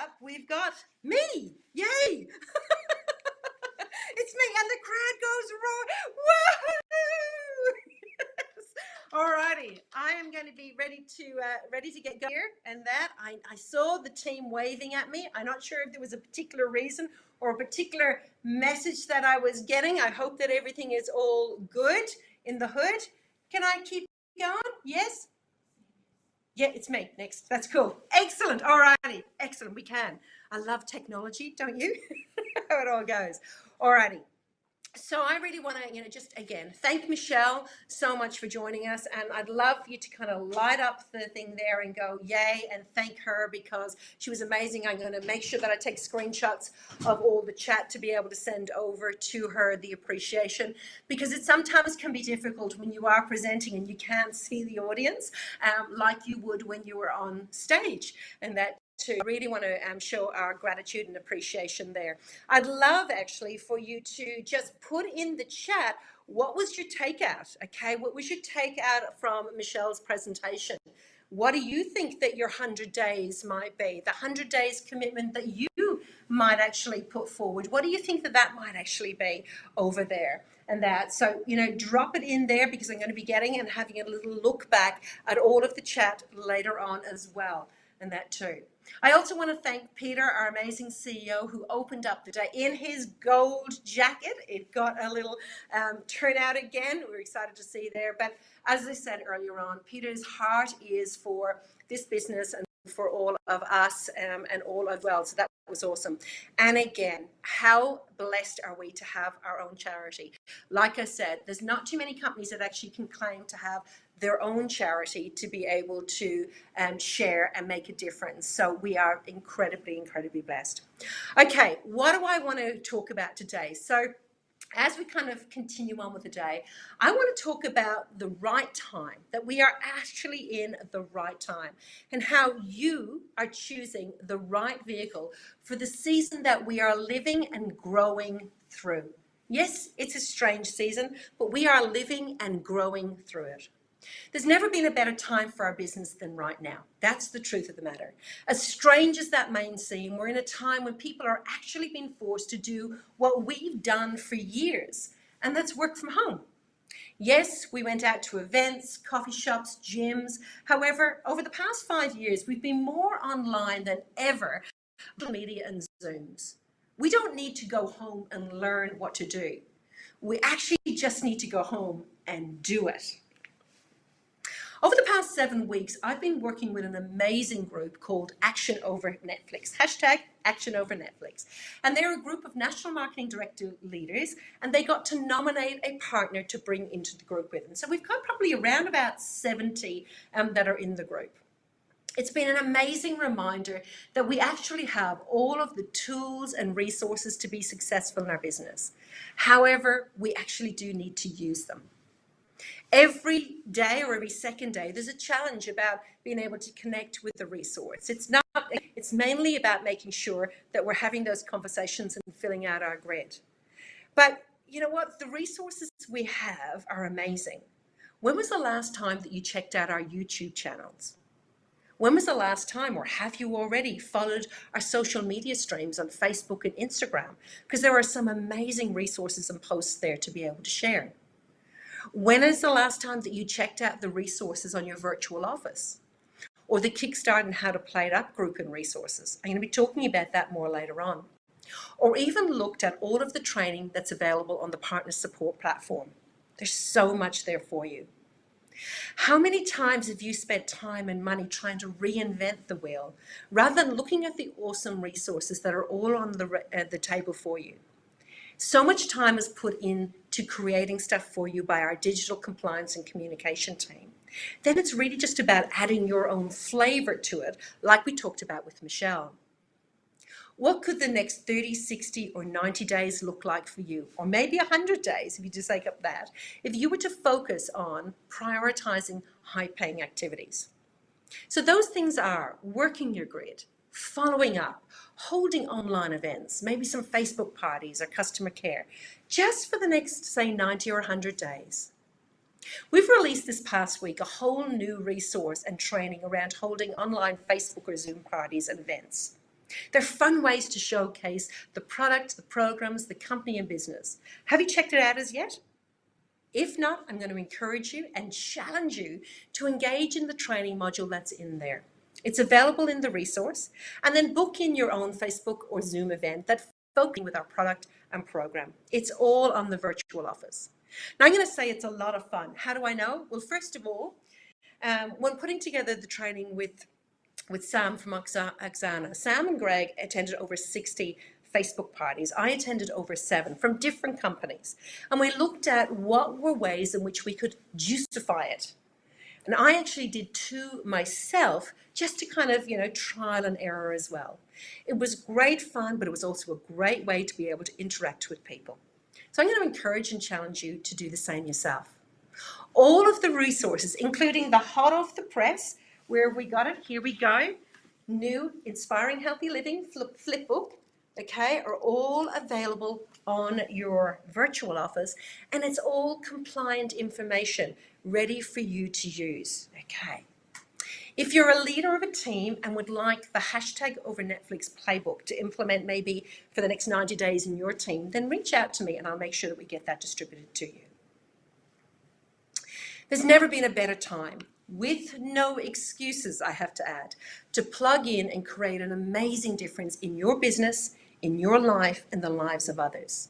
up, we've got me. Yay! It's me, and the crowd goes roar. Woohoo! Alrighty, I am going to be ready to get going here. And that I saw the team waving at me. I'm not sure if there was a particular reason or a particular message that I was getting. I hope that everything is all good in the hood. Can I keep going? Yes. Yeah, it's me next. That's cool. Excellent. All righty. Excellent. We can. I love technology, don't you? How it all goes. All righty. So I really want to, just again, thank Michelle so much for joining us. And I'd love you to kind of light up the thing there and go, yay, and thank her because she was amazing. I'm going to make sure that I take screenshots of all the chat to be able to send over to her the appreciation, because it sometimes can be difficult when you are presenting and you can't see the audience like you would when you were on stage. And that to really want to show our gratitude and appreciation there. I'd love actually for you to just put in the chat, what was your takeout? Okay, what was your takeout from Michelle's presentation? What do you think that your 100 days might be? The 100 days commitment that you might actually put forward. What do you think that might actually be over there? And that, so, drop it in there because I'm going to be getting and having a little look back at all of the chat later on as well. And that too. I also want to thank Peter, our amazing CEO, who opened up the day in his gold jacket. It got a little turnout again. We're excited to see there. But as I said earlier on, Peter's heart is for this business and for all of us and all as well. So that was awesome. And again, how blessed are we to have our own charity? Like I said, there's not too many companies that actually can claim to have their own charity to be able to share and make a difference. So we are incredibly, incredibly blessed. Okay, what do I want to talk about today? So as we kind of continue on with the day, I want to talk about the right time, that we are actually in the right time, and how you are choosing the right vehicle for the season that we are living and growing through. Yes, it's a strange season, but we are living and growing through it. There's never been a better time for our business than right now. That's the truth of the matter. As strange as that may seem, we're in a time when people are actually being forced to do what we've done for years, and that's work from home. Yes, we went out to events, coffee shops, gyms. However, over the past 5 years, we've been more online than ever, social media and Zooms. We don't need to go home and learn what to do. We actually just need to go home and do it. Over the past 7 weeks, I've been working with an amazing group called Action Over Netflix, hashtag Action Over Netflix. And they're a group of national marketing director leaders, and they got to nominate a partner to bring into the group with them. So we've got probably around about 70 that are in the group. It's been an amazing reminder that we actually have all of the tools and resources to be successful in our business. However, we actually do need to use them. Every day or every second day, there's a challenge about being able to connect with the resource. It's mainly about making sure that we're having those conversations and filling out our grid. But you know what? The resources we have are amazing. When was the last time that you checked out our YouTube channels? When was the last time, or have you already followed our social media streams on Facebook and Instagram? Because there are some amazing resources and posts there to be able to share. When is the last time that you checked out the resources on your virtual office, or the Kickstart and How to Play It Up group and resources? I'm going to be talking about that more later on. Or even looked at all of the training that's available on the partner support platform. There's so much there for you. How many times have you spent time and money trying to reinvent the wheel rather than looking at the awesome resources that are all on the table for you? So much time is put into creating stuff for you by our digital compliance and communication team. Then it's really just about adding your own flavor to it, like we talked about with Michelle. What could the next 30, 60, or 90 days look like for you? Or maybe 100 days, if you just take up that, if you were to focus on prioritizing high-paying activities. So those things are working your grid, following up, holding online events, maybe some Facebook parties or customer care, just for the next, say, 90 or 100 days. We've released this past week a whole new resource and training around holding online Facebook or Zoom parties and events. They're fun ways to showcase the product, the programs, the company and business. Have you checked it out as yet? If not, I'm going to encourage you and challenge you to engage in the training module that's in there. It's available in the resource, and then book in your own Facebook or Zoom event that focuses with our product and program. It's all on the virtual office. Now, I'm going to say it's a lot of fun. How do I know? Well, first of all, when putting together the training with Sam from Oksana, Sam and Greg attended over 60 Facebook parties. I attended over 7 from different companies. And we looked at what were ways in which we could justify it. And I actually did 2 myself, just to kind of, trial and error as well. It was great fun, but it was also a great way to be able to interact with people. So I'm going to encourage and challenge you to do the same yourself. All of the resources, including the hot off the press, where we got it, here we go, new Inspiring Healthy Living flip book, okay, are all available on your virtual office, and it's all compliant information ready for you to use, okay. If you're a leader of a team and would like the hashtag over Netflix playbook to implement maybe for the next 90 days in your team, then reach out to me and I'll make sure that we get that distributed to you. There's never been a better time, with no excuses, I have to add, to plug in and create an amazing difference in your business, in your life, and the lives of others.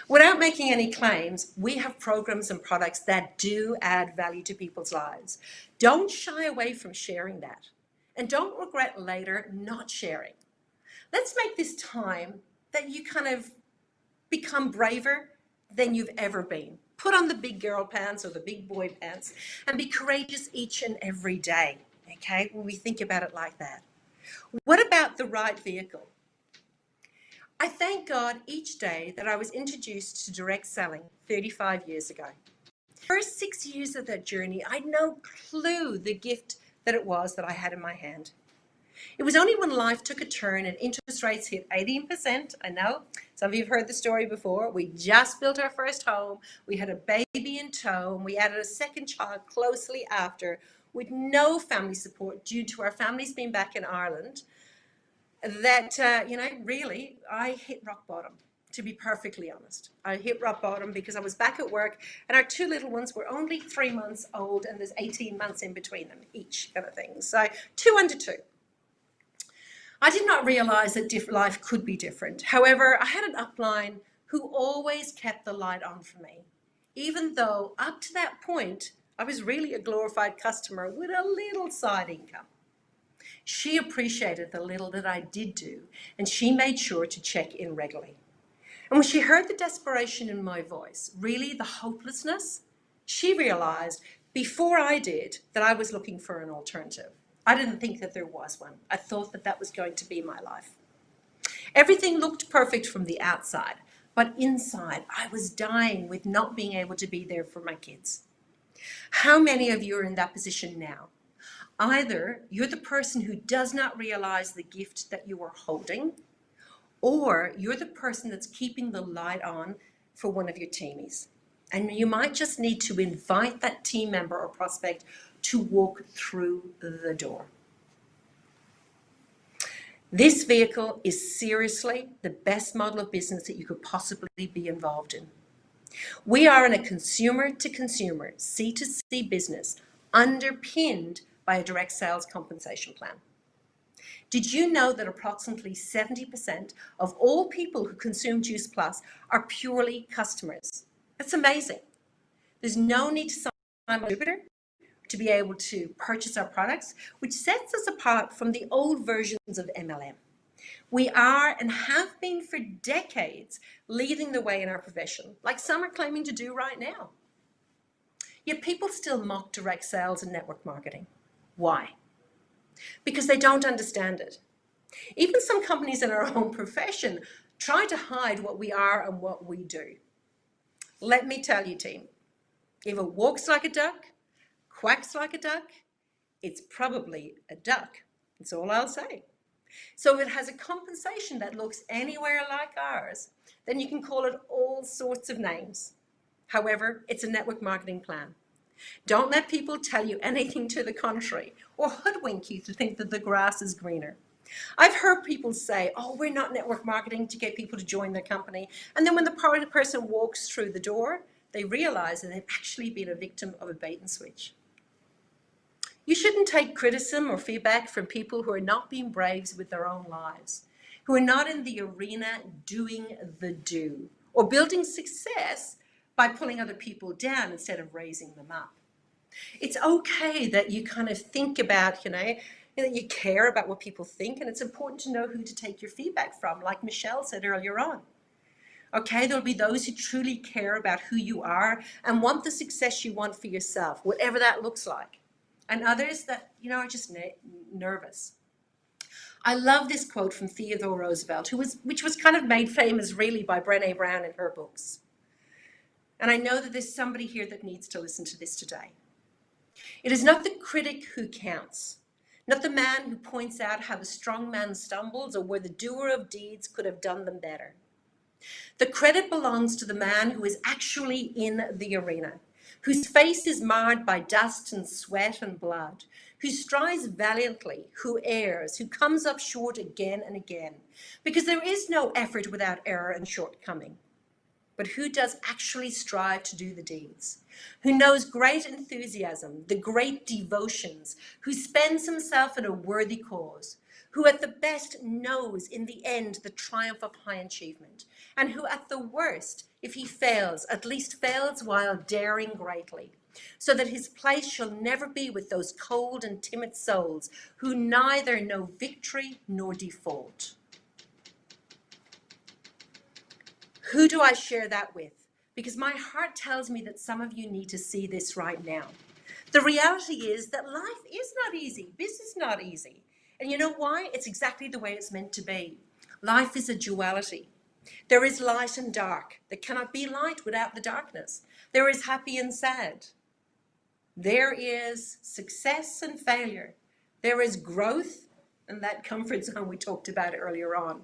Without making any claims, we have programs and products that do add value to people's lives. Don't shy away from sharing that, and don't regret later not sharing. Let's make this time that you kind of become braver than you've ever been. Put on the big girl pants or the big boy pants and be courageous each and every day, okay, when we think about it like that. What about the right vehicle? I thank God each day that I was introduced to direct selling 35 years ago. The first 6 years of that journey, I had no clue the gift that it was that I had in my hand. It was only when life took a turn and interest rates hit 18%, I know, some of you have heard the story before, we just built our first home, we had a baby in tow, and we added a second child closely after, with no family support due to our families being back in Ireland, that, really, I hit rock bottom, to be perfectly honest. I hit rock bottom because I was back at work, and our 2 little ones were only 3 months old, and there's 18 months in between them each, kind of thing. So 2 under 2. I did not realize that life could be different. However, I had an upline who always kept the light on for me, even though up to that point, I was really a glorified customer with a little side income. She appreciated the little that I did do, and she made sure to check in regularly. And when she heard the desperation in my voice, really the hopelessness, she realized before I did that I was looking for an alternative. I didn't think that there was one. I thought that that was going to be my life. Everything looked perfect from the outside, but inside I was dying with not being able to be there for my kids. How many of you are in that position now? Either you're the person who does not realize the gift that you are holding, or you're the person that's keeping the light on for one of your teamies. And you might just need to invite that team member or prospect to walk through the door. This vehicle is seriously the best model of business that you could possibly be involved in. We are in a consumer-to-consumer, C2C business underpinned by a direct sales compensation plan. Did you know that approximately 70% of all people who consume Juice Plus are purely customers? That's amazing. There's no need to sign a distributor to be able to purchase our products, which sets us apart from the old versions of MLM. We are and have been for decades leading the way in our profession, like some are claiming to do right now. Yet people still mock direct sales and network marketing. Why? Because they don't understand it. Even some companies in our own profession try to hide what we are and what we do. Let me tell you, team, if it walks like a duck, quacks like a duck, it's probably a duck. That's all I'll say. So if it has a compensation that looks anywhere like ours, then you can call it all sorts of names. However, it's a network marketing plan. Don't let people tell you anything to the contrary or hoodwink you to think that the grass is greener. I've heard people say, oh, we're not network marketing to get people to join their company. And then when the person walks through the door, they realize that they've actually been a victim of a bait and switch. You shouldn't take criticism or feedback from people who are not being braves with their own lives, who are not in the arena doing the do, or building success by pulling other people down instead of raising them up. It's okay that you kind of think about, you care about what people think, and it's important to know who to take your feedback from, like Michelle said earlier on. Okay, there'll be those who truly care about who you are and want the success you want for yourself, whatever that looks like. And others that, are just nervous. I love this quote from Theodore Roosevelt, which was kind of made famous really by Brené Brown in her books. And I know that there's somebody here that needs to listen to this today. It is not the critic who counts, not the man who points out how the strong man stumbles or where the doer of deeds could have done them better. The credit belongs to the man who is actually in the arena, whose face is marred by dust and sweat and blood, who strives valiantly, who errs, who comes up short again and again, because there is no effort without error and shortcoming. But who does actually strive to do the deeds, who knows great enthusiasm, the great devotions, who spends himself in a worthy cause, who at the best knows in the end the triumph of high achievement, and who at the worst, if he fails, at least fails while daring greatly, so that his place shall never be with those cold and timid souls who neither know victory nor default. Who do I share that with? Because my heart tells me that some of you need to see this right now. The reality is that life is not easy. Business is not easy. And you know why? It's exactly the way it's meant to be. Life is a duality. There is light and dark. There cannot be light without the darkness. There is happy and sad. There is success and failure. There is growth and that comfort zone we talked about earlier on.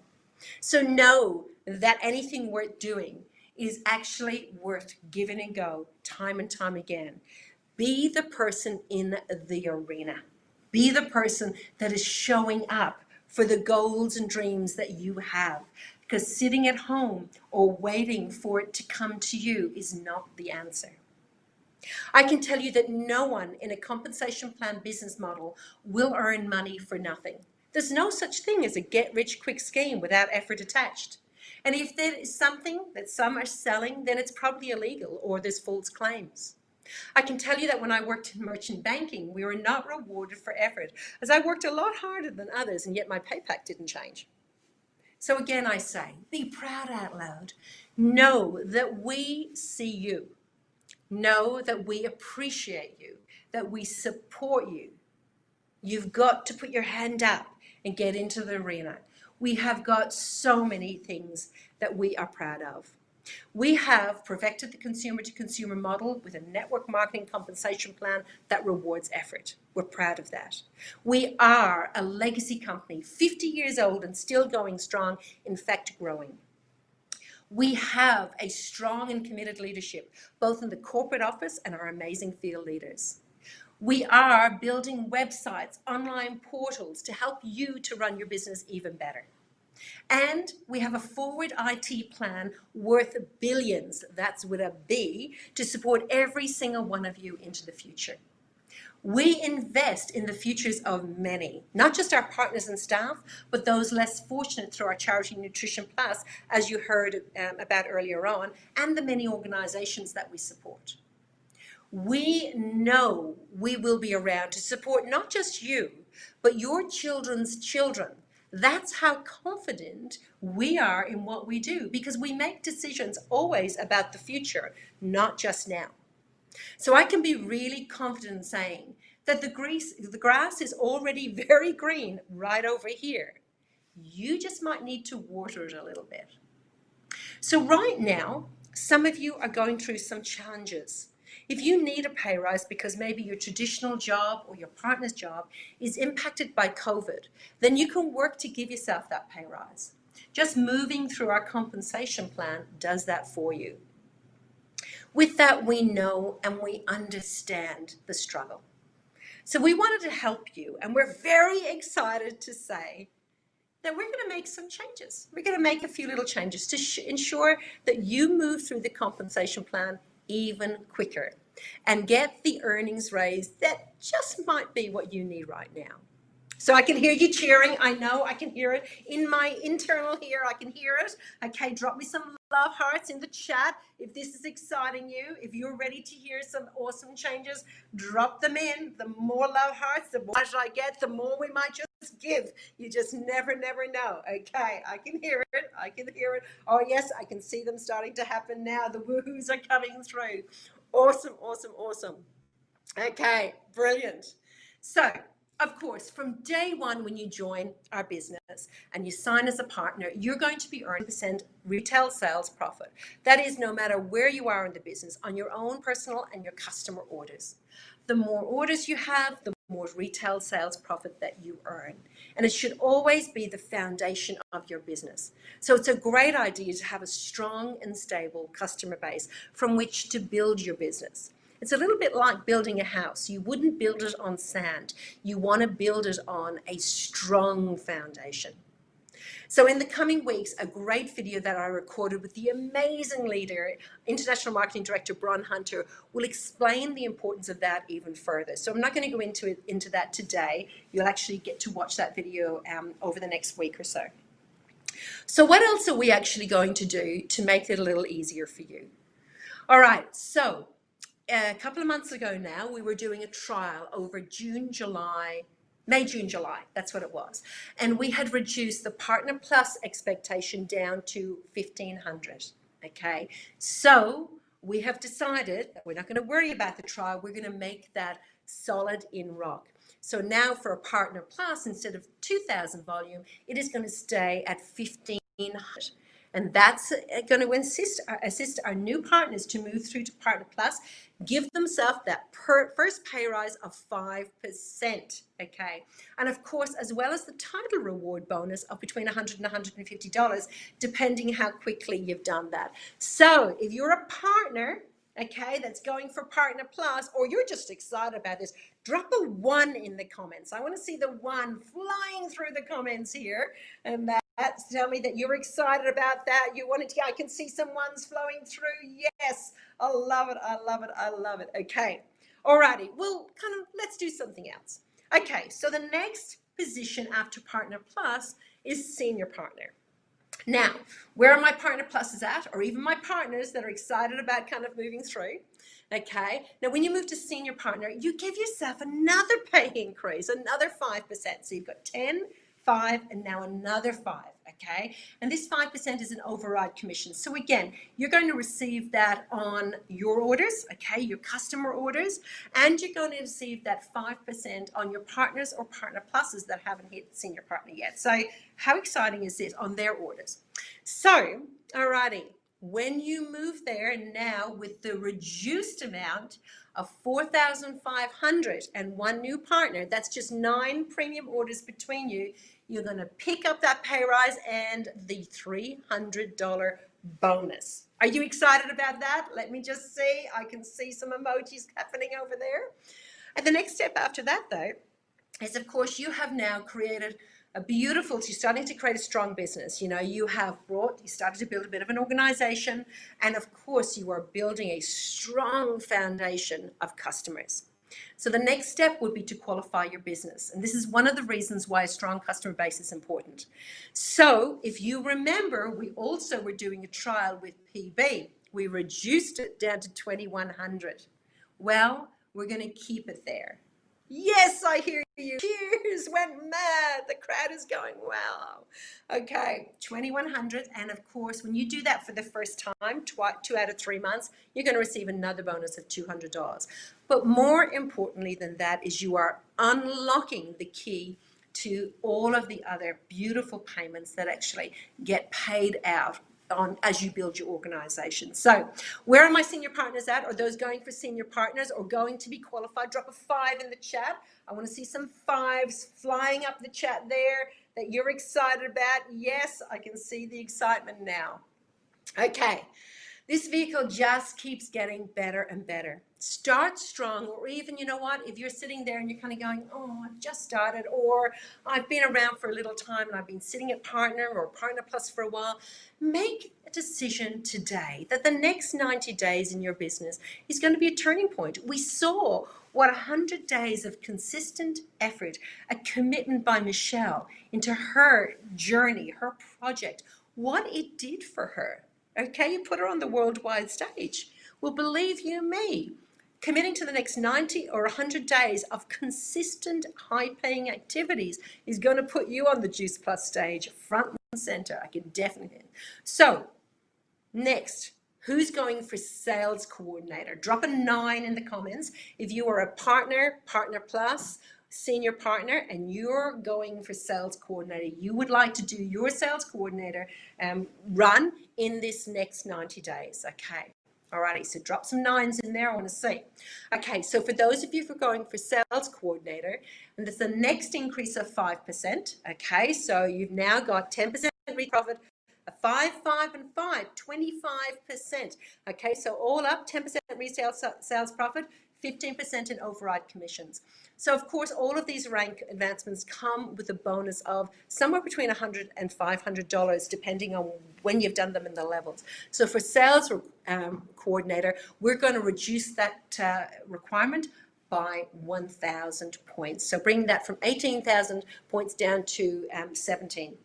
So know that anything worth doing is actually worth giving and go time and time again. Be the person in the arena. Be the person that is showing up for the goals and dreams that you have. Because sitting at home or waiting for it to come to you is not the answer. I can tell you that no one in a compensation plan business model will earn money for nothing. There's no such thing as a get-rich-quick scheme without effort attached. And if there is something that some are selling, then it's probably illegal or there's false claims. I can tell you that when I worked in merchant banking, we were not rewarded for effort, as I worked a lot harder than others, and yet my pay pack didn't change. So again, I say, be proud out loud. Know that we see you. Know that we appreciate you, that we support you. You've got to put your hand up and get into the arena. We have got so many things that we are proud of. We have perfected the consumer-to-consumer model with a network marketing compensation plan that rewards effort. We're proud of that. We are a legacy company, 50 years old and still going strong, in fact growing. We have a strong and committed leadership, both in the corporate office and our amazing field leaders. We are building websites, online portals to help you to run your business even better. And we have a forward IT plan worth billions, that's with a B, to support every single one of you into the future. We invest in the futures of many, not just our partners and staff, but those less fortunate through our Charity Nutrition Plus, as you heard about earlier on, and the many organizations that we support. We know we will be around to support not just you, but your children's children. That's how confident we are in what we do, because we make decisions always about the future, not just now. So I can be really confident in saying that the grass is already very green right over here. You just might need to water it a little bit. So right now, some of you are going through some challenges. If you need a pay rise because maybe your traditional job or your partner's job is impacted by COVID, then you can work to give yourself that pay rise. Just moving through our compensation plan does that for you. With that, we know and we understand the struggle. So we wanted to help you, and we're very excited to say that we're going to make some changes. We're going to make a few little changes to ensure that you move through the compensation plan even quicker and get the earnings raise that just might be what you need right now. So I can hear you cheering. I know I can hear it in my internal here. I can hear it. Okay, drop me some love hearts in the chat if this is exciting you. If you're ready to hear some awesome changes, drop them in. The more love hearts, the more I get, the more we might just give. You just never know. Okay, I can hear it. I can hear it. Oh yes, I can see them starting to happen now. The woohoos are coming through. Awesome, awesome, awesome. Okay, brilliant. So, of course, from day one, when you join our business and you sign as a partner, you're going to be earning % retail sales profit. That is, no matter where you are in the business, on your own personal and your customer orders. The more orders you have, the more retail sales profit that you earn. And it should always be the foundation of your business. So it's a great idea to have a strong and stable customer base from which to build your business. It's a little bit like building a house. You wouldn't build it on sand. You want to build it on a strong foundation. So in the coming weeks, a great video that I recorded with the amazing leader, International Marketing Director Bron Hunter, will explain the importance of that even further. So I'm not going to go into that today. You'll actually get to watch that video over the next week or so. So what else are we actually going to do to make it a little easier for you? All right, so a couple of months ago now, we were doing a trial over May, June, July, that's what it was. And we had reduced the Partner Plus expectation down to $1,500, okay? So we have decided that we're not gonna worry about the trial, we're gonna make that solid in rock. So now for a Partner Plus, instead of 2,000 volume, it is gonna stay at 1,500. And that's going to assist our new partners to move through to Partner Plus, give themselves that first pay rise of 5%, okay? And of course, as well as the title reward bonus of between $100 and $150, depending how quickly you've done that. So if you're a partner, okay, that's going for Partner Plus, or you're just excited about this, drop a 1 in the comments. I want to see the 1 flying through the comments here, and tell me that you're excited about that. You want it to, I can see some 1s flowing through. Yes, I love it, I love it, I love it. Okay, alrighty, well, let's do something else. Okay, so the next position after Partner Plus is Senior Partner. Now, where are my Partner Pluses at, or even my partners that are excited about moving through? Okay, now when you move to Senior Partner, you give yourself another pay increase, another 5%. So you've got 10, 5, and now another 5, okay? And this 5% is an override commission. So again, you're going to receive that on your orders, okay, your customer orders, and you're going to receive that 5% on your partners or Partner Pluses that haven't hit Senior Partner yet. So how exciting is this on their orders? So, alrighty, when you move there now with the reduced amount of 4,500 and 1 new partner, that's just 9 premium orders between you, you're going to pick up that pay rise and the $300 bonus. Are you excited about that? Let me just see. I can see some emojis happening over there. And the next step after that, though, is of course you have now created you're starting to create a strong business. You know, you started to build a bit of an organization, and of course you are building a strong foundation of customers. So the next step would be to qualify your business. And this is one of the reasons why a strong customer base is important. So if you remember, we also were doing a trial with PB. We reduced it down to 2,100. Well, we're going to keep it there. Yes, I hear you. Cheers, went mad. The crowd is going, wow. Okay, 2,100. And of course, when you do that for the first time, 2 out of 3 months, you're going to receive another bonus of $200. But more importantly than that is you are unlocking the key to all of the other beautiful payments that actually get paid out as you build your organization. So where are my senior partners at? Are those going for senior partners or going to be qualified? Drop a 5 in the chat. I want to see some 5s flying up the chat there that you're excited about. Yes, I can see the excitement now. Okay, This vehicle just keeps getting better and better. Start strong, or even, you know what, if you're sitting there and you're kind of going, oh, I've just started, or I've been around for a little time and I've been sitting at Partner or Partner Plus for a while, make a decision today that the next 90 days in your business is going to be a turning point. We saw what 100 days of consistent effort, a commitment by Michelle into her journey, her project, what it did for her. Okay, you put her on the worldwide stage. Well, believe you me, committing to the next 90 or 100 days of consistent high-paying activities is going to put you on the Juice Plus stage, front and center. I can definitely. So, next, who's going for sales coordinator? Drop a 9 in the comments if you are a partner, Partner Plus, senior partner, and you're going for sales coordinator. You would like to do your sales coordinator run in this next 90 days. Okay. Alrighty, so drop some 9s in there. I want to see. Okay, so for those of you who are going for sales coordinator, and there's the next increase of 5%. Okay, so you've now got 10% profit, a 5, 5, and 5, 25%. Okay, so all up, 10% resale sales profit, 15% in override commissions. So of course, all of these rank advancements come with a bonus of somewhere between $100 and $500, depending on when you've done them in the levels. So for sales coordinator, we're going to reduce that requirement by 1,000 points. So bring that from 18,000 points down to 17.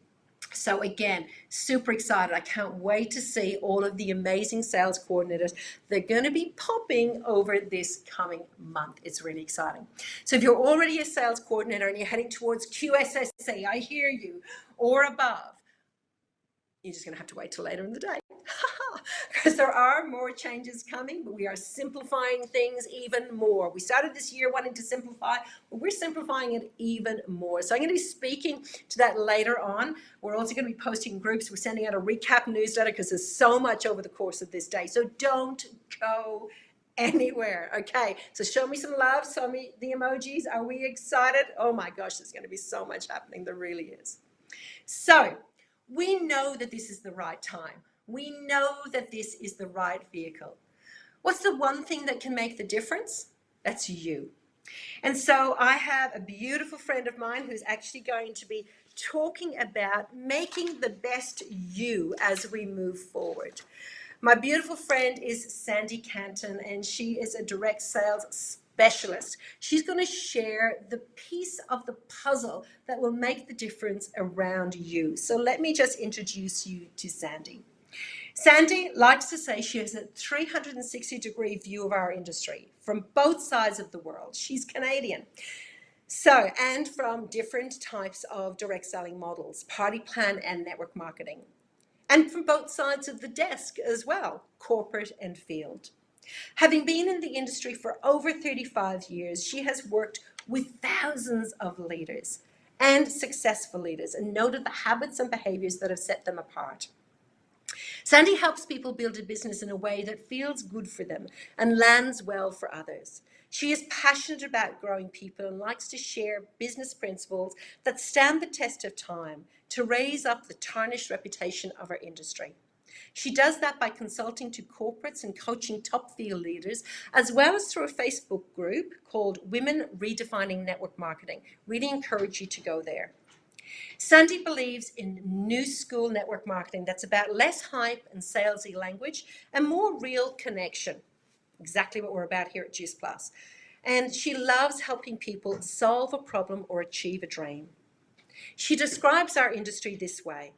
So again, super excited. I can't wait to see all of the amazing sales coordinators. They're going to be popping over this coming month. It's really exciting. So if you're already a sales coordinator and you're heading towards QSSC, I hear you, or above, you're just going to have to wait till later in the day. Because there are more changes coming, but we are simplifying things even more. We started this year wanting to simplify, but we're simplifying it even more. So I'm going to be speaking to that later on. We're also going to be posting groups. We're sending out a recap newsletter because there's so much over the course of this day. So don't go anywhere. Okay, so show me some love, show me the emojis. Are we excited? Oh my gosh, there's going to be so much happening. There really is. So we know that this is the right time. We know that this is the right vehicle. What's the one thing that can make the difference? That's you. And so I have a beautiful friend of mine who's actually going to be talking about making the best you as we move forward. My beautiful friend is Sandy Cantin, and she is a direct sales specialist. She's going to share the piece of the puzzle that will make the difference around you. So let me just introduce you to Sandy. Sandy likes to say she has a 360-degree view of our industry from both sides of the world. She's Canadian. So, and from different types of direct selling models, party plan and network marketing. And from both sides of the desk as well, corporate and field. Having been in the industry for over 35 years, she has worked with thousands of leaders and successful leaders and noted the habits and behaviors that have set them apart. Sandy helps people build a business in a way that feels good for them and lands well for others. She is passionate about growing people and likes to share business principles that stand the test of time to raise up the tarnished reputation of our industry. She does that by consulting to corporates and coaching top field leaders, as well as through a Facebook group called Women Redefining Network Marketing. Really encourage you to go there. Sandy believes in new school network marketing that's about less hype and salesy language and more real connection. Exactly what we're about here at Juice Plus. And she loves helping people solve a problem or achieve a dream. She describes our industry this way: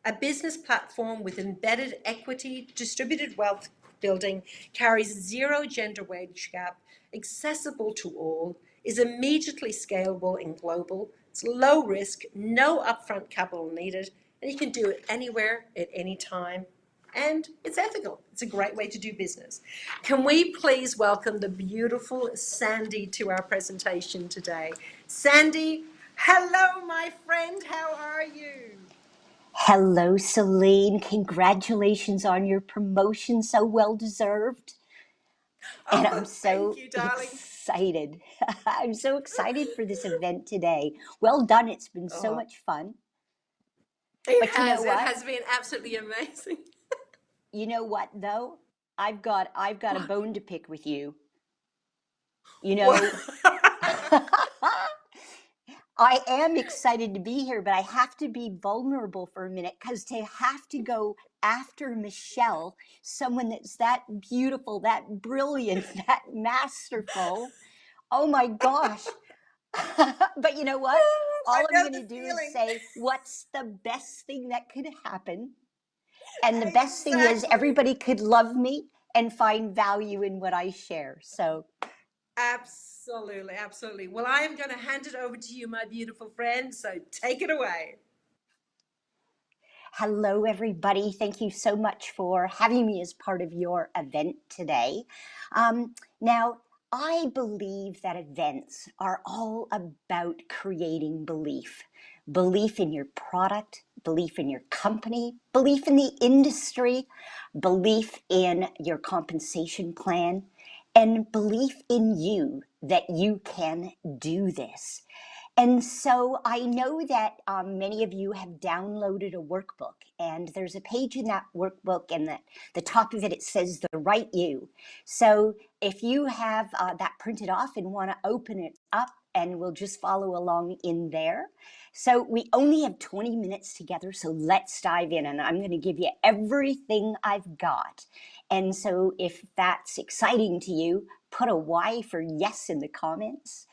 a business platform with embedded equity, distributed wealth building, carries zero gender wage gap, accessible to all, is immediately scalable and global. It's low risk, no upfront capital needed, and you can do it anywhere at any time. And it's ethical. It's a great way to do business. Can we please welcome the beautiful Sandy to our presentation today? Sandy, hello, my friend. How are you? Hello, Celine. Congratulations on your promotion. So well deserved. And I'm Oh, thank so you, darling. excited. I'm so excited for this event today. Well done. It's been so Oh, much fun. it But you know has. It what? has been absolutely amazing. You know what, though? I've got a What? bone to pick with you. You know, I am excited to be here, but I have to be vulnerable for a minute because to have to go after Michelle, someone that's that beautiful, that brilliant, that masterful. Oh my gosh. But you know what? I All I'm know going the to do is feeling. say, what's the best thing that could happen? And the best thing is, Exactly. everybody could love me and find value in what I share. So, Absolutely, absolutely. Well, I am going to hand it over to you, my beautiful friend. So take it away. hello, everybody. Thank you so much for having me as part of your event today. Now, I believe that events are all about creating belief. Belief in your product, belief in your company, belief in the industry, belief in your compensation plan, and belief in you that you can do this. And so I know that many of you have downloaded a workbook, and there's a page in that workbook, and the top of it, it says the Right You. So if you have that printed off and want to open it up, and we'll just follow along in there. So we only have 20 minutes together, so let's dive in, and I'm going to give you everything I've got. And so if that's exciting to you, put a Y for yes in the comments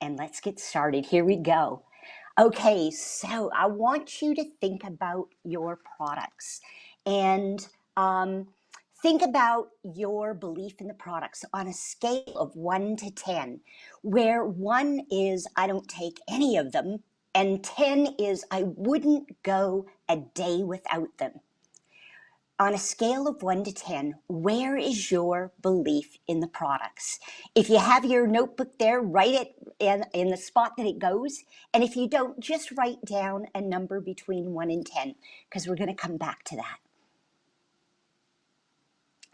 and let's get started. Here we go. Okay, so I want you to think about your products and think about your belief in the products on a scale of 1 to 10, where 1 is I don't take any of them, and 10 is I wouldn't go a day without them. On a scale of 1 to 10, where is your belief in the products? If you have your notebook there, write it in the spot that it goes. And if you don't, just write down a number between 1 and 10, because we're going to come back to that.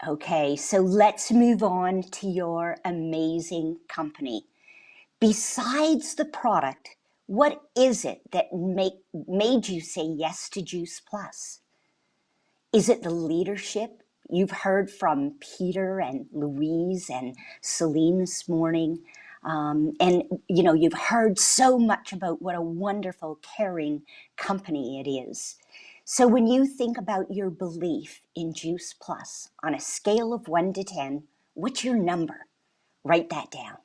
Okay, so let's move on to your amazing company. Besides the product, what is it that made you say yes to Juice Plus? Is it the leadership? You've heard from Peter and Louise and Celine this morning. And you know, you've heard so much about what a wonderful, caring company it is. So when you think about your belief in Juice Plus on a scale of 1 to 10, what's your number? Write that down.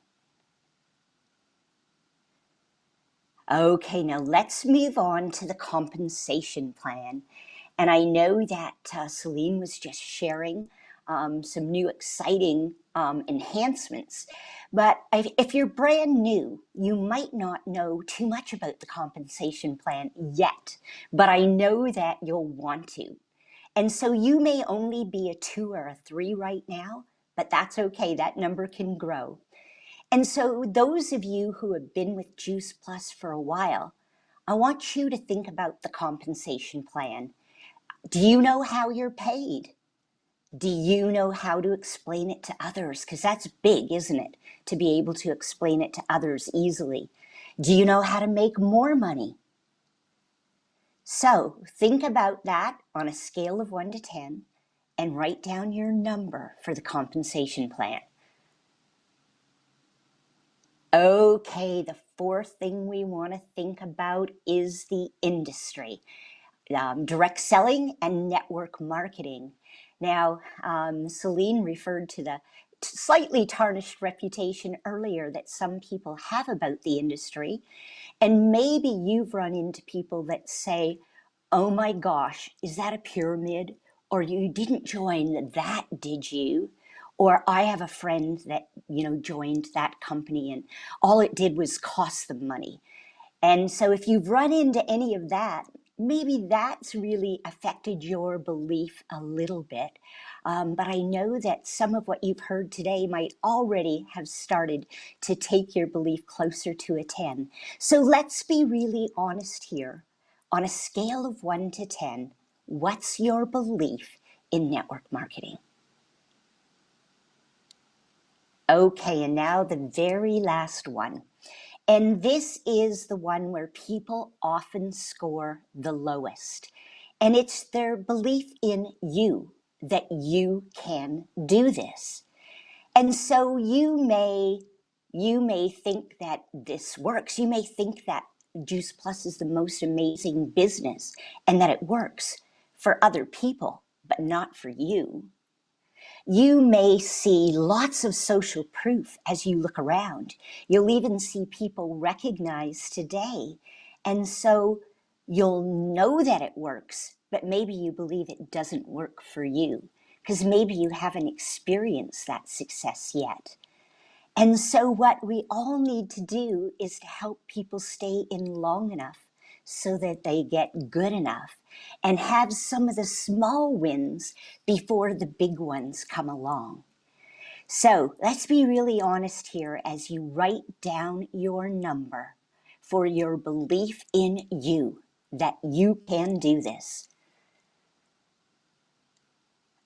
Okay, now let's move on to the compensation plan. And I know that Celine was just sharing some new exciting enhancements. But if you're brand new, you might not know too much about the compensation plan yet. But I know that you'll want to. And so you may only be a 2 or a 3 right now, but that's okay. That number can grow. And so those of you who have been with Juice Plus for a while, I want you to think about the compensation plan. Do you know how you're paid? Do you know how to explain it to others? Because that's big, isn't it? To be able to explain it to others easily. Do you know how to make more money? So think about that on a scale of 1 to 10 and write down your number for the compensation plan. Okay, the fourth thing we want to think about is the industry. Direct selling and network marketing. Now, Celine referred to the slightly tarnished reputation earlier that some people have about the industry. And maybe you've run into people that say, oh my gosh, is that a pyramid? Or you didn't join that, did you? Or I have a friend that, you know, joined that company and all it did was cost them money. And so if you've run into any of that, maybe that's really affected your belief a little bit. But I know that some of what you've heard today might already have started to take your belief closer to a 10. So let's be really honest here. On a scale of 1 to 10, what's your belief in network marketing? Okay, and now the very last one. And this is the one where people often score the lowest. And it's their belief in you, that you can do this. And so you may think that this works. You may think that Juice Plus is the most amazing business and that it works for other people, but not for you. You may see lots of social proof as you look around. You'll even see people recognize today. And so you'll know that it works, but maybe you believe it doesn't work for you because maybe you haven't experienced that success yet. And so what we all need to do is to help people stay in long enough so that they get good enough and have some of the small wins before the big ones come along. So let's be really honest here as you write down your number for your belief in you that you can do this.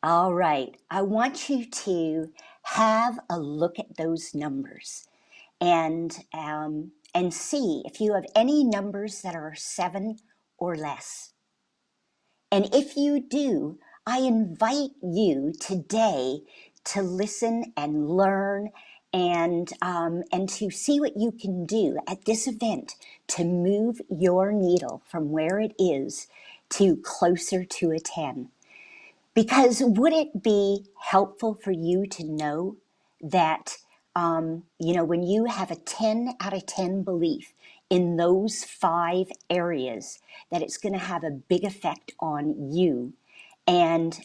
All right, I want you to have a look at those numbers and see if you have any numbers that are 7 or less. And if you do, I invite you today to listen and learn and to see what you can do at this event to move your needle from where it is to closer to a 10. Because would it be helpful for you to know that, when you have a 10 out of 10 belief in those 5 areas, that it's going to have a big effect on you and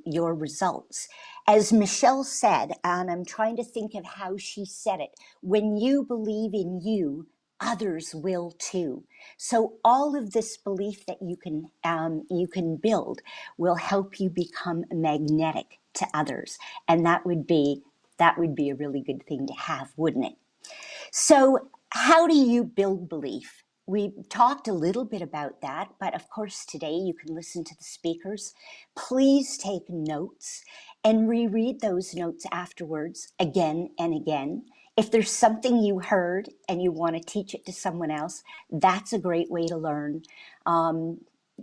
your results. As Michelle said, and I'm trying to think of how she said it, when you believe in you, others will too. So all of this belief that you can build will help you become magnetic to others, and that would be a really good thing to have, wouldn't it? So how do you build belief? We talked a little bit about that, but of course today you can listen to the speakers. Please take notes and reread those notes afterwards again and again. If there's something you heard and you want to teach it to someone else, that's a great way to learn.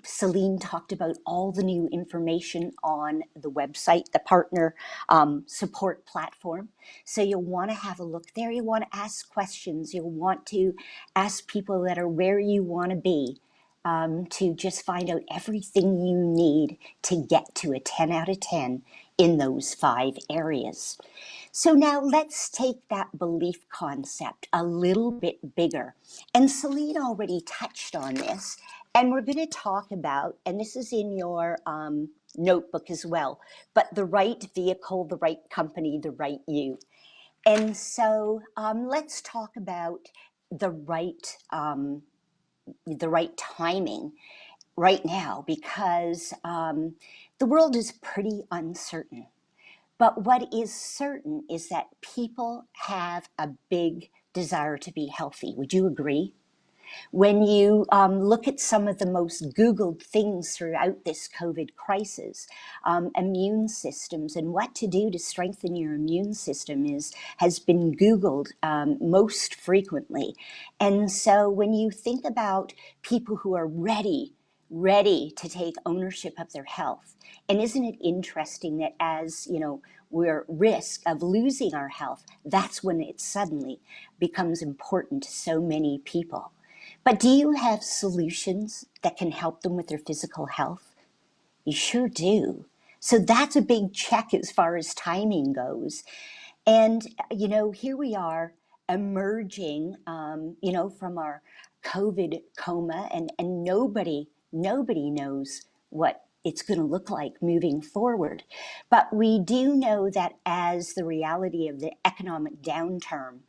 Celine talked about all the new information on the website, the partner support platform. So you'll want to have a look there. You want to ask questions. You'll want to ask people that are where you want to be to just find out everything you need to get to a 10 out of 10 in those 5 areas. So now let's take that belief concept a little bit bigger. And Celine already touched on this. And we're going to talk about, and this is in your notebook as well, but the right vehicle, the right company, the right you. And so let's talk about the right timing right now, because the world is pretty uncertain. But what is certain is that people have a big desire to be healthy. Would you agree? When you look at some of the most Googled things throughout this COVID crisis, immune systems and what to do to strengthen your immune system has been Googled most frequently. And so when you think about people who are ready to take ownership of their health, and isn't it interesting that as we're at risk of losing our health, that's when it suddenly becomes important to so many people. But do you have solutions that can help them with their physical health? You sure do. So that's a big check as far as timing goes. And, here we are emerging, from our COVID coma, and nobody knows what it's going to look like moving forward. But we do know that as the reality of the economic downturn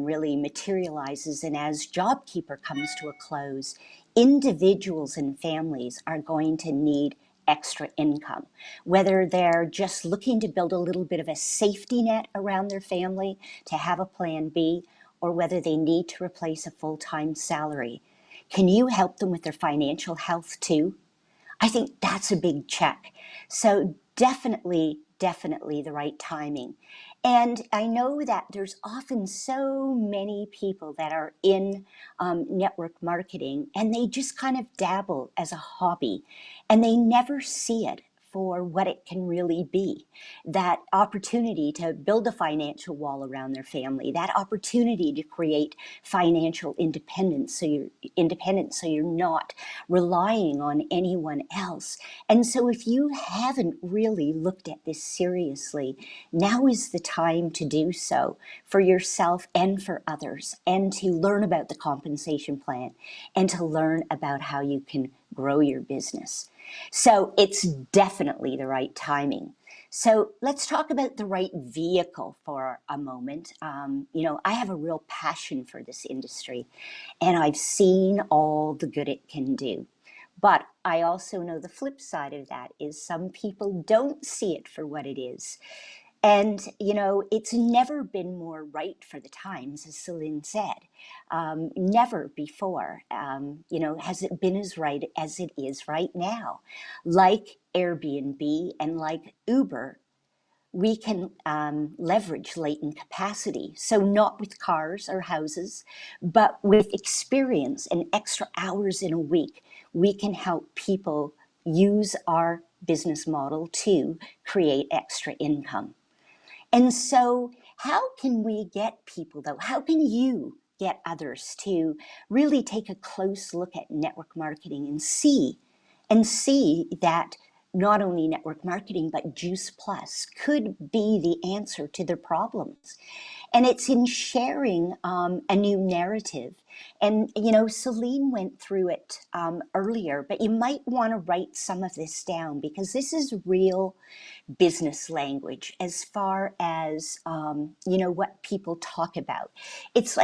really materializes, and as JobKeeper comes to a close, individuals and families are going to need extra income, whether they're just looking to build a little bit of a safety net around their family to have a plan B, or whether they need to replace a full-time salary. Can you help them with their financial health too? I think that's a big check. So definitely the right timing. And I know that there's often so many people that are in network marketing, and they just kind of dabble as a hobby, and they never see it for what it can really be. That opportunity to build a financial wall around their family, that opportunity to create financial independence so you're not relying on anyone else. And so if you haven't really looked at this seriously, now is the time to do so for yourself and for others, and to learn about the compensation plan and to learn about how you can grow your business. So it's definitely the right timing. So let's talk about the right vehicle for a moment. I have a real passion for this industry, and I've seen all the good it can do. But I also know the flip side of that is some people don't see it for what it is. And, it's never been more right for the times, as Celine said. Never before, has it been as right as it is right now. Like Airbnb and like Uber, we can leverage latent capacity. So not with cars or houses, but with experience and extra hours in a week, we can help people use our business model to create extra income. And so how can we get people, though? How can you get others to really take a close look at network marketing and see that not only network marketing, but Juice Plus could be the answer to their problems? And it's in sharing a new narrative. And, Celine went through it earlier, but you might want to write some of this down, because this is real business language as far as, what people talk about. It's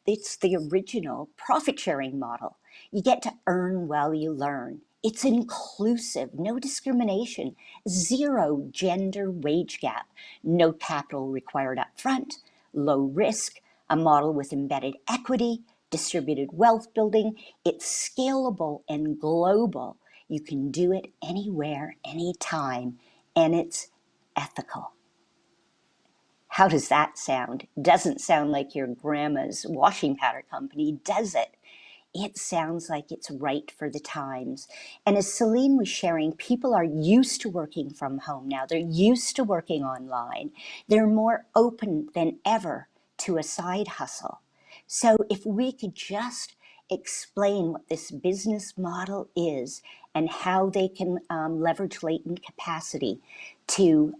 it's the original profit sharing model. You get to earn while you learn. It's inclusive, no discrimination, zero gender wage gap, no capital required up front, low risk, a model with embedded equity, distributed wealth building. It's scalable and global. You can do it anywhere, anytime, and it's ethical. How does that sound? Doesn't sound like your grandma's washing powder company, does it? It sounds like it's right for the times. And as Celine was sharing, people are used to working from home now. They're used to working online. They're more open than ever to a side hustle. So if we could just explain what this business model is and how they can leverage latent capacity to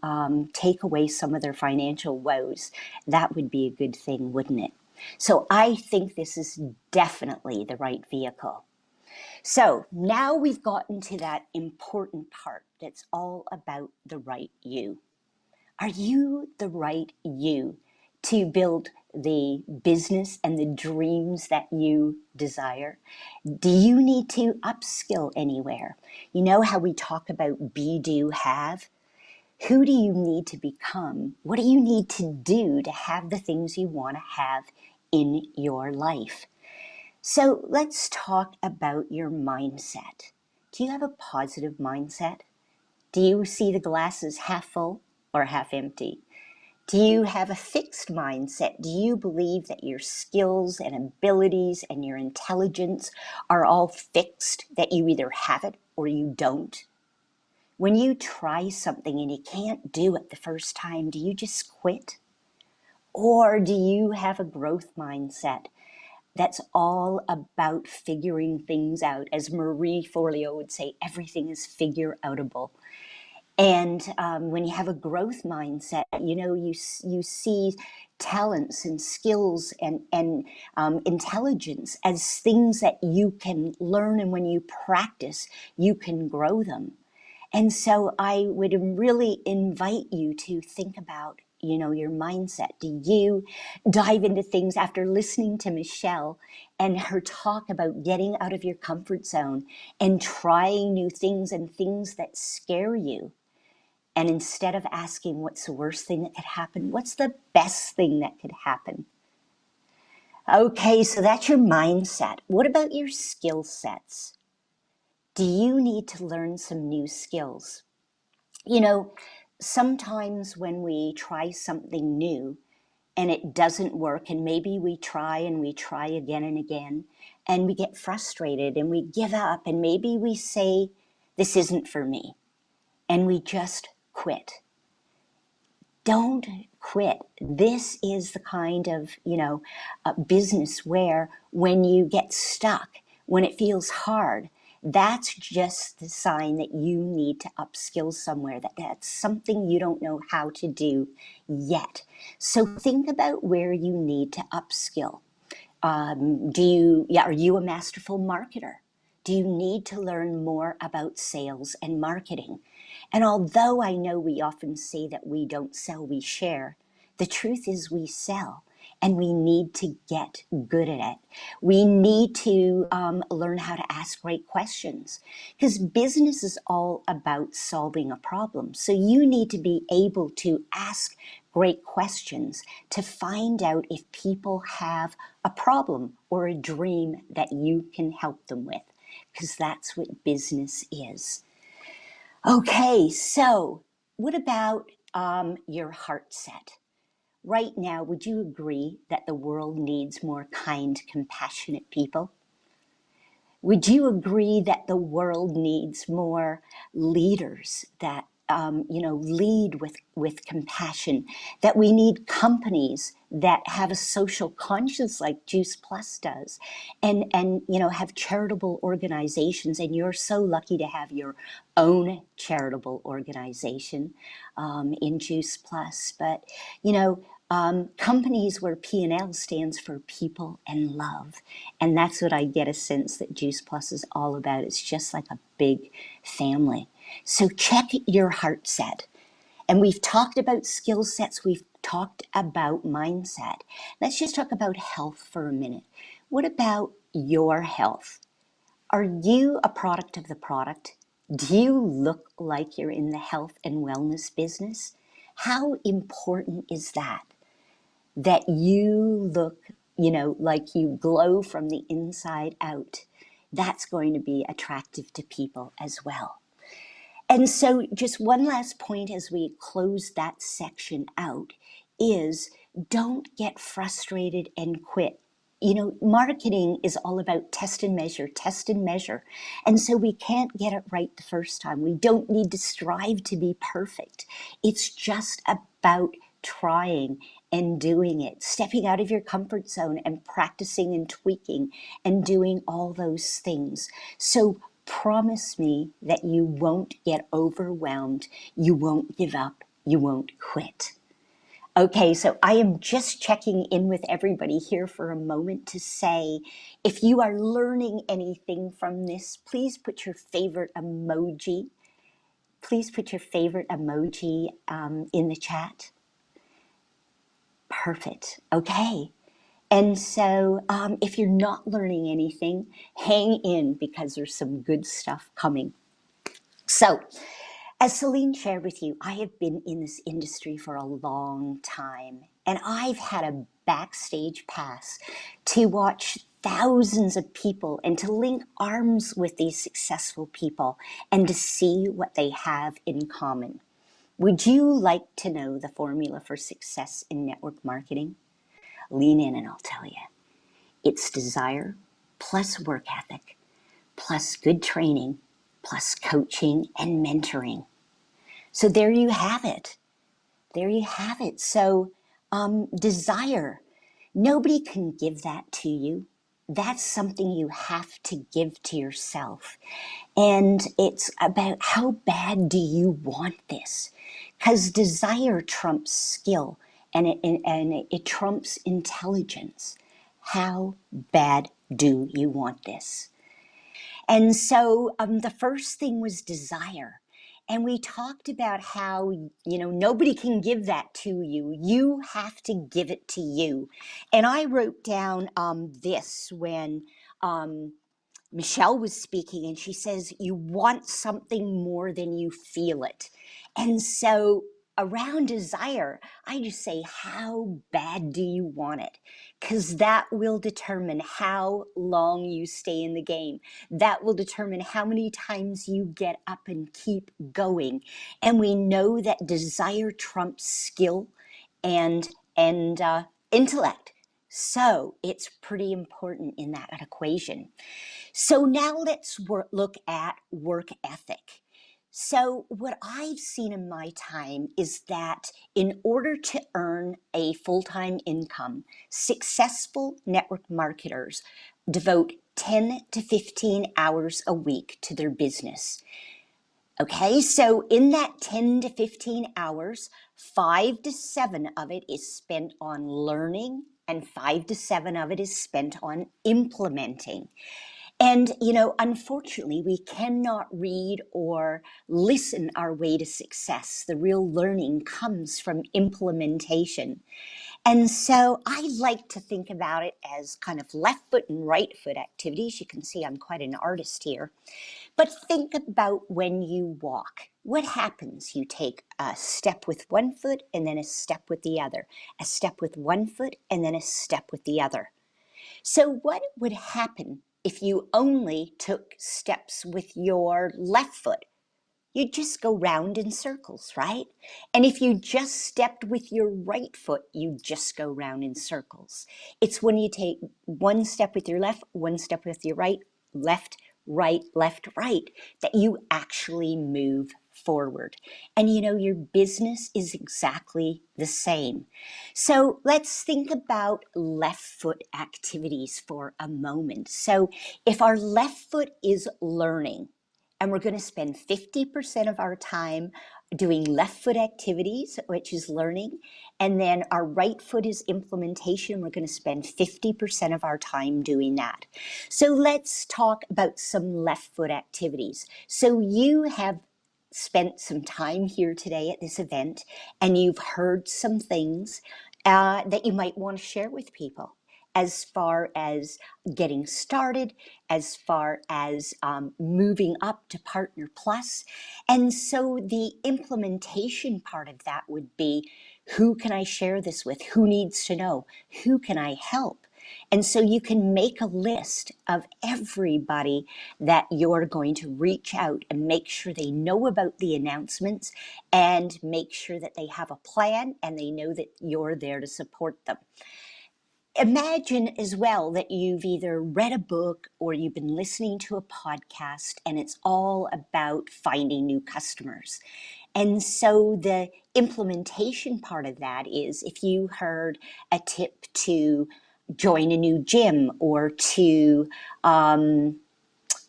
take away some of their financial woes, that would be a good thing, wouldn't it? So I think this is definitely the right vehicle. So now we've gotten to that important part that's all about the right you. Are you the right you to build the business and the dreams that you desire? Do you need to upskill anywhere? You know how we talk about be, do, have? Who do you need to become? What do you need to do to have the things you want to have in your life? So let's talk about your mindset. Do you have a positive mindset? Do you see the glasses half full or half empty? Do you have a fixed mindset? Do you believe that your skills and abilities and your intelligence are all fixed, that you either have it or you don't? When you try something and you can't do it the first time, do you just quit? Or do you have a growth mindset that's all about figuring things out? As Marie Forleo would say, everything is figure outable. And when you have a growth mindset, you see talents and skills and intelligence as things that you can learn, and when you practice, you can grow them. And so I would really invite you to think about, your mindset. Do you dive into things after listening to Michelle and her talk about getting out of your comfort zone and trying new things and things that scare you? And instead of asking what's the worst thing that could happen, what's the best thing that could happen? Okay, so that's your mindset. What about your skill sets? Do you need to learn some new skills? Sometimes when we try something new and it doesn't work, and maybe we try and we try again and again, and we get frustrated and we give up, and maybe we say, this isn't for me. and we just quit. Don't quit. This is the kind of, business where when you get stuck, when it feels hard, that's just the sign that you need to upskill somewhere, that's something you don't know how to do yet. So think about where you need to upskill. Are you a masterful marketer? Do you need to learn more about sales and marketing? And although I know we often say that we don't sell, we share, the truth is we sell, and we need to get good at it. We need to learn how to ask great questions, because business is all about solving a problem. So you need to be able to ask great questions to find out if people have a problem or a dream that you can help them with, because that's what business is. Okay, so what about your heart set? Right now, would you agree that the world needs more kind, compassionate people? Would you agree that the world needs more leaders that lead with compassion? That we need companies that have a social conscience like Juice Plus does, and have charitable organizations. And you're so lucky to have your own charitable organization in Juice Plus. But companies where P&L stands for people and love. And that's what I get a sense that Juice Plus is all about. It's just like a big family. So check your heart set. And we've talked about skill sets. We've talked about mindset. Let's just talk about health for a minute. What about your health? Are you a product of the product? Do you look like you're in the health and wellness business? How important is that? That you look, like you glow from the inside out. That's going to be attractive to people as well. And so just one last point as we close that section out is don't get frustrated and quit. Marketing is all about test and measure, test and measure. And so we can't get it right the first time. We don't need to strive to be perfect. It's just about trying and doing it, stepping out of your comfort zone and practicing and tweaking and doing all those things. So promise me that you won't get overwhelmed, you won't give up, you won't quit. Okay, so I am just checking in with everybody here for a moment to say, if you are learning anything from this, please put your favorite emoji. Please put your favorite emoji in the chat. Perfect. Okay. And so if you're not learning anything, hang in, because there's some good stuff coming. So, as Celine shared with you, I have been in this industry for a long time, and I've had a backstage pass to watch thousands of people and to link arms with these successful people and to see what they have in common. Would you like to know the formula for success in network marketing? Lean in and I'll tell you. It's desire plus work ethic plus good training plus coaching and mentoring. So there you have it. There you have it. So desire, nobody can give that to you. That's something you have to give to yourself. And it's about how bad do you want this? Because desire trumps skill, and it trumps intelligence. How bad do you want this? And so the first thing was desire. And we talked about how, nobody can give that to you. You have to give it to you. And I wrote down this when Michelle was speaking, and she says, you want something more than you feel it. And so around desire, I just say, how bad do you want it? Because that will determine how long you stay in the game. That will determine how many times you get up and keep going. And we know that desire trumps skill and intellect. So it's pretty important in that equation. So now let's look at work ethic. So what I've seen in my time is that in order to earn a full-time income, successful network marketers devote 10 to 15 hours a week to their business. Okay, so in that 10 to 15 hours, 5 to 7 of it is spent on learning and 5 to 7 of it is spent on implementing. And, unfortunately, we cannot read or listen our way to success. The real learning comes from implementation. And so I like to think about it as kind of left foot and right foot activities. You can see I'm quite an artist here. But think about when you walk. What happens? You take a step with one foot and then a step with the other, a step with one foot and then a step with the other. So what would happen if you only took steps with your left foot? You'd just go round in circles, right? And if you just stepped with your right foot, you just go round in circles. It's when you take one step with your left, one step with your right, left, left, right, that you actually move forward. And your business is exactly the same. So let's think about left foot activities for a moment. So if our left foot is learning, and we're going to spend 50% of our time doing left foot activities, which is learning. And then our right foot is implementation. We're going to spend 50% of our time doing that. So let's talk about some left foot activities. So you have spent some time here today at this event, and you've heard some things that you might want to share with people as far as getting started, as far as moving up to Partner Plus. And so the implementation part of that would be, who can I share this with? Who needs to know? Who can I help? And so you can make a list of everybody that you're going to reach out and make sure they know about the announcements and make sure that they have a plan and they know that you're there to support them. Imagine as well that you've either read a book or you've been listening to a podcast and it's all about finding new customers. And so the implementation part of that is if you heard a tip to join a new gym or to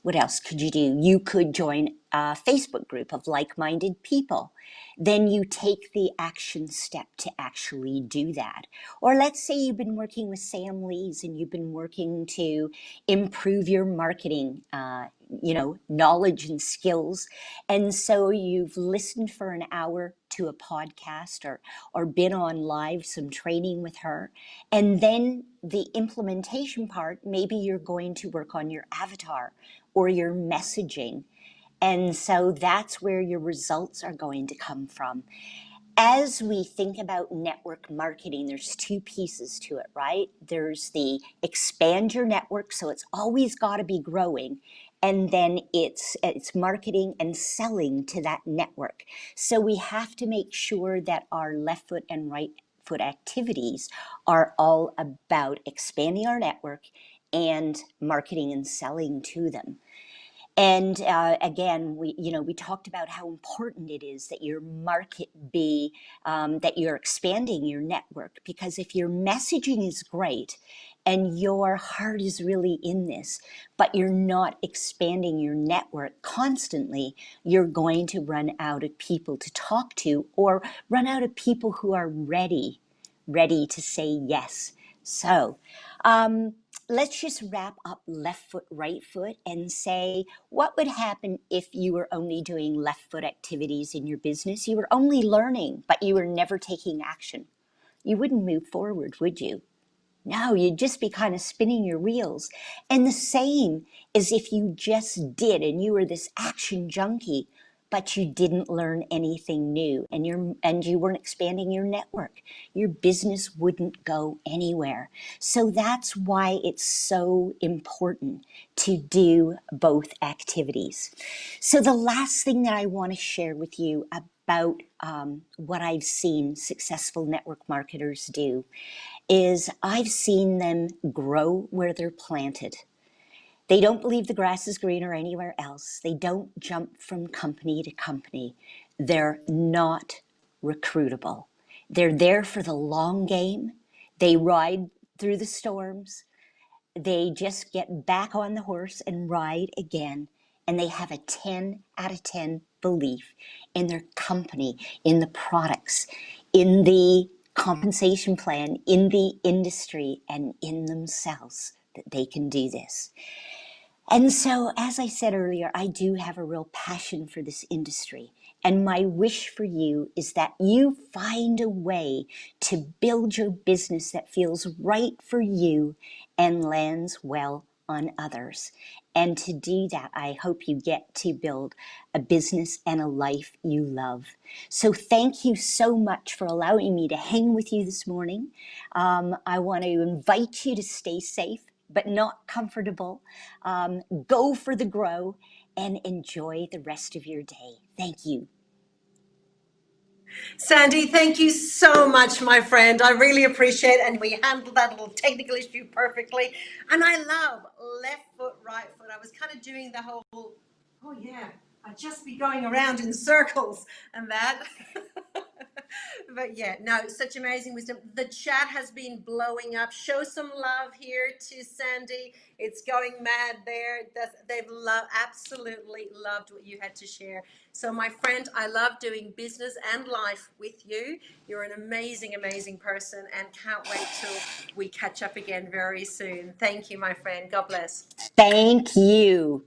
what else could you do? You could join a Facebook group of like-minded people. Then you take the action step to actually do that. Or let's say you've been working with Sam Lees and you've been working to improve your marketing, knowledge and skills. And so you've listened for an hour to a podcast or been on live, some training with her. And then the implementation part, maybe you're going to work on your avatar or your messaging. And so that's where your results are going to come from. As we think about network marketing, there's two pieces to it, right? There's the expand your network, so it's always got to be growing. And then it's marketing and selling to that network. So we have to make sure that our left foot and right foot activities are all about expanding our network and marketing and selling to them. And again, we talked about how important it is that your market be, that you're expanding your network, because if your messaging is great and your heart is really in this, but you're not expanding your network constantly, you're going to run out of people to talk to or run out of people who are ready to say yes. So, let's just wrap up left foot, right foot and say, what would happen if you were only doing left foot activities in your business? You were only learning, but you were never taking action. You wouldn't move forward, would you? No, you'd just be kind of spinning your wheels. And the same as if you just did and you were this action junkie, but you didn't learn anything new and you weren't expanding your network. Your business wouldn't go anywhere. So that's why it's so important to do both activities. So the last thing that I want to share with you about what I've seen successful network marketers do is I've seen them grow where they're planted. They don't believe the grass is greener anywhere else. They don't jump from company to company. They're not recruitable. They're there for the long game. They ride through the storms. They just get back on the horse and ride again. And they have a 10 out of 10 belief in their company, in the products, in the compensation plan, in the industry, and in themselves that they can do this. And so, as I said earlier, I do have a real passion for this industry. And my wish for you is that you find a way to build your business that feels right for you and lands well on others. And to do that, I hope you get to build a business and a life you love. So thank you so much for allowing me to hang with you this morning. I want to invite you to stay safe, but not comfortable. Go for the grow and enjoy the rest of your day. Thank you. Sandy, thank you so much, my friend. I really appreciate it. And we handled that little technical issue perfectly. And I love left foot, right foot. I was kind of doing the whole, oh yeah, I'd just be going around in circles and that. But yeah, no, such amazing wisdom. The chat has been blowing up. Show some love here to Sandy. It's going mad there. They've absolutely loved what you had to share. So my friend, I love doing business and life with you. You're an amazing, amazing person, and can't wait till we catch up again very soon. Thank you, my friend. God bless. Thank you.